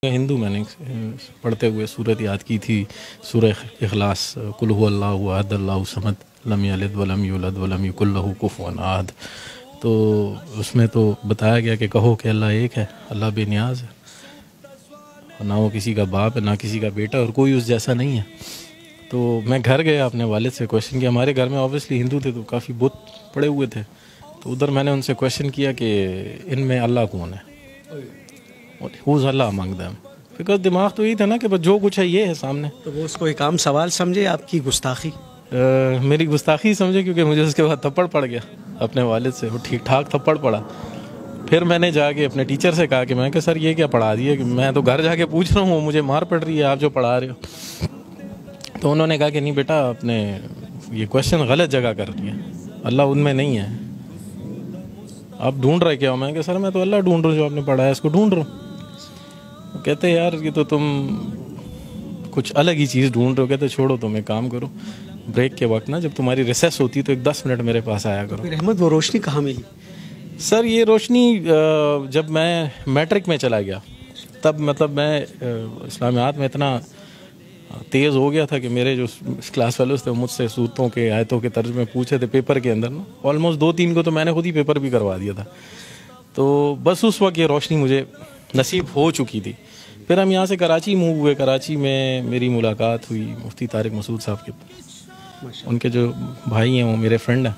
ہندو میں نے پڑھتے ہوئے صورت یاد کی تھی، سورہ اخلاص، قل هو اللہ احد اللہ صمد لم یلد ولم یولد ولم یکن لہ کفوا احد۔ تو اس میں تو بتایا گیا کہ کہو کہ اللہ ایک ہے، اللہ بے نیاز ہے، نہ وہ کسی کا باپ ہے نہ کسی کا بیٹا، اور کوئی اس جیسا نہیں ہے۔ تو میں گھر گیا، اپنے والد سے کویشچن کیا، ہمارے گھر میں اوبیسلی ہندو تھے تو کافی بت پڑے ہوئے تھے، تو ادھر میں نے ان سے کویشچن کیا کہ ان میں اللہ کون ہے، ہوز اللہ امنگ دیم، بیکاز دماغ تو یہی تھا نا کہ بس جو کچھ ہے یہ ہے سامنے۔ تو وہ اس کو ایک عام سوال سمجھے، آپ کی گستاخی؟ میری گستاخی سمجھے، کیونکہ مجھے اس کے بعد تھپڑ پڑ گیا اپنے والد سے، وہ ٹھیک ٹھاک تھپڑ پڑا۔ پھر میں نے جا کے اپنے ٹیچر سے کہا کہ میں کہ سر یہ کیا پڑھا دیا، کہ میں تو گھر جا کے پوچھ رہا ہوں، مجھے مار پڑ رہی ہے آپ جو پڑھا رہے ہو۔ تو انہوں نے کہا کہ نہیں بیٹا، اپنے یہ کویشچن غلط جگہ کر رہی ہے، اللہ ان میں نہیں ہے، آپ ڈھونڈ رہے کیا ہو؟ میں کہ سر میں تو اللہ ڈھونڈ رہا ہوں، جو آپ نے پڑھا ہے اس کو ڈھونڈ رہا ہوں۔ کہتے یار یہ تو تم کچھ الگ ہی چیز ڈھونڈ رہے ہو۔ کہتے چھوڑو، تم ایک کام کرو، بریک کے وقت نا جب تمہاری ریسیس ہوتی ہے تو ایک 10 منٹ میرے پاس آیا کرو۔ پھر احمد وہ روشنی کہاں ملی؟ سر یہ روشنی جب میں میٹرک میں چلا گیا، تب مطلب میں اسلامیات میں اتنا تیز ہو گیا تھا کہ میرے جو کلاس فیلوز تھے وہ مجھ سے صورتوں کے آیتوں کے ترجمے پوچھے تھے پیپر کے اندر نا، آلموسٹ 2-3 کو تو میں نے خود ہی پیپر بھی کروا دیا تھا۔ تو بس اس وقت یہ روشنی مجھے نصیب ہو چکی تھی۔ پھر ہم یہاں سے کراچی موو ہوئے، کراچی میں میری ملاقات ہوئی مفتی طارق مسعود صاحب کے، ان کے جو بھائی ہیں وہ میرے فرینڈ ہیں،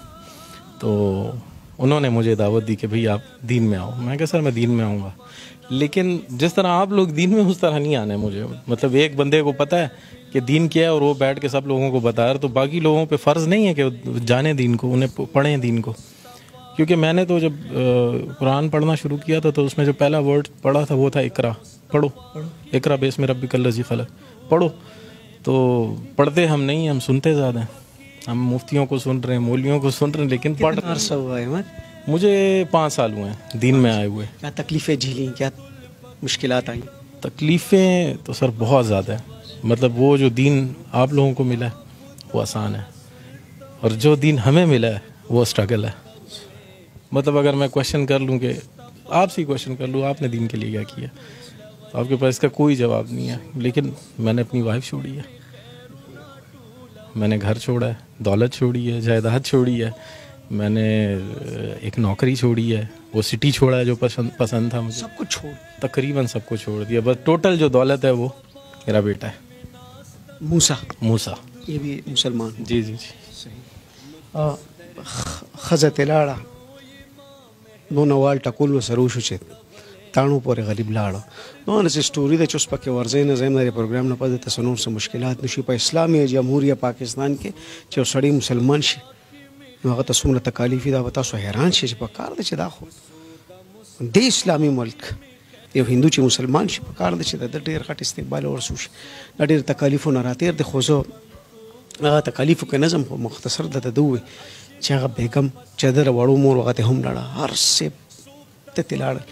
تو انہوں نے مجھے دعوت دی کہ بھئی آپ دین میں آؤ۔ میں کہا سر میں دین میں آؤں گا، لیکن جس طرح آپ لوگ دین میں اس طرح نہیں آنا ہے مجھے۔ مطلب ایک بندے کو پتہ ہے کہ دین کیا ہے اور وہ بیٹھ کے سب لوگوں کو بتا رہا، تو باقی لوگوں پہ فرض نہیں ہے کہ جانیں دین کو، انہیں پڑھیں دین کو۔ کیونکہ میں نے تو جب قرآن پڑھنا شروع کیا تھا تو اس میں جو پہلا ورڈ پڑھا تھا وہ تھا اقرا، پڑھو، اقرا باسم ربک الذی خلق، پڑھو۔ تو پڑھتے ہم نہیں، ہم سنتے زیادہ ہیں، ہم مفتیوں کو سن رہے ہیں، مولویوں کو سن رہے ہیں، لیکن پڑھ کتنا عرصہ ہوا ہے احمد؟ مجھے 5 سال ہوئے ہیں دین میں آئے ہوئے۔ کیا تکلیفیں جھیلیں، کیا مشکلات آئیں؟ تکلیفیں تو سر بہت زیادہ ہیں، مطلب وہ جو دین آپ لوگوں کو ملا ہے وہ آسان ہے، اور جو دین ہمیں ملا ہے وہ اسٹرگل ہے۔ مطلب اگر میں کویشچن کر لوں کہ آپ سے ہی کویشچن کر لوں آپ نے دین کے لیے کیا کیا، تو آپ کے پاس اس کا کوئی جواب نہیں ہے۔ لیکن میں نے اپنی وائف چھوڑی ہے، میں نے گھر چھوڑا ہے، دولت چھوڑی ہے، جائیداد چھوڑی ہے، میں نے ایک نوکری چھوڑی ہے، وہ سٹی چھوڑا ہے جو پسند تھا مجھے، سب کچھ چھوڑ، تقریباً سب کو چھوڑ دیا۔ بس ٹوٹل جو دولت ہے وہ میرا بیٹا ہے، موسیٰ۔ یہ بھی مسلمان؟ جی جی جی۔ صحیح۔ خزت لاڑا نو نوال ټکول وسروشو چې تانو پورې غریب لاړه نو ان سټوري د چوس پکې ورځې نه زم د پروګرام نه پد ته سنور سم مشکلات نشي په اسلامي جمهوریت پاکستان کې چې سړی مسلمان شي نو هغه ته څومره تکالیف دا وتا سو حیران شي چې په کار د چې دا خو د اسلامي ملک یو هندو چې مسلمان شي په کار د چې د ډیر غټ استقبال ورسو شي د ډیر تکالیفو نه راتیر د خوځو هغه تکالیفو کې نظم په مختصر د دوی چې هغه بیگم چادر وړو مور هغه ته هم لاړه، هر څه ته لاړل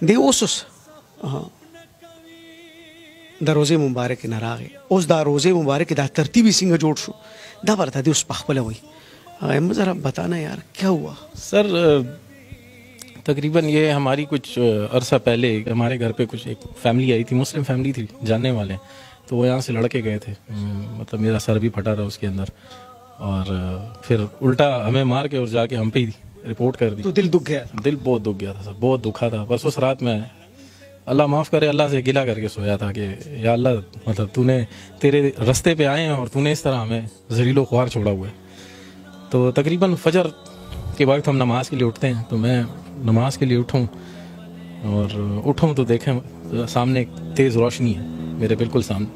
دی اوس د روزې مبارک نه راغی، اوس دا روزې مبارک دا ترتیبی څنګه جوړ شو دا ورته دی اوس په خپله وایي۔ احمد ذرا بتانا یار کیا ہوا؟ سر تقریباً یہ ہماری کچھ عرصہ پہلے ہمارے گھر پہ کچھ ایک فیملی آئی تھی، مسلم فیملی تھی، جاننے والے ہیں، تو وہ یہاں سے لڑکے گئے تھے، مطلب میرا سر بھی پھٹا تھا اس کے اندر، اور پھر الٹا ہمیں مار کے اور جا کے ہم پہ ہی رپورٹ کر دی۔ تو دل دکھ گیا؟ دل بہت دکھ گیا تھا سر، بہت دکھا تھا۔ بس اس رات میں اللہ معاف کرے اللہ سے گلہ کر کے سویا تھا کہ یا اللہ مطلب تو نے تیرے رستے پہ آئے ہیں اور تو نے اس طرح ہمیں ذلیل و خوار چھوڑا ہوا ہے۔ تو تقریباً فجر کے وقت ہم نماز کے لیے اٹھتے ہیں، تو میں نماز کے لیے اٹھوں اور اٹھوں تو دیکھیں سامنے ایک تیز روشنی ہے میرے بالکل سامنے،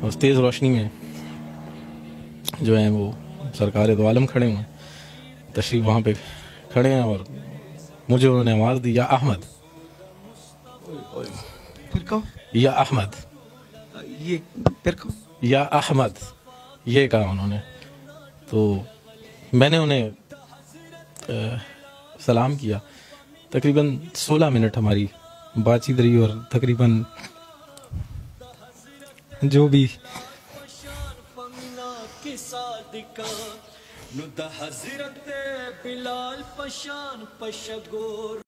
اور اس تیز روشنی میں جو ہیں وہ سرکار دو عالم کھڑے ہوئے ہیں، تشریف وہاں پہ کھڑے ہیں، اور مجھے انہوں نے آواز دی یا احمد، پھر کہو یا احمد، یہ پھر کہو یا احمد، یہ کہا انہوں نے۔ تو میں نے انہیں سلام کیا، تقریباً 16 منٹ ہماری بات چیت رہی، اور تقریباً جو بھی نو د حضرت بلال پشان پشگور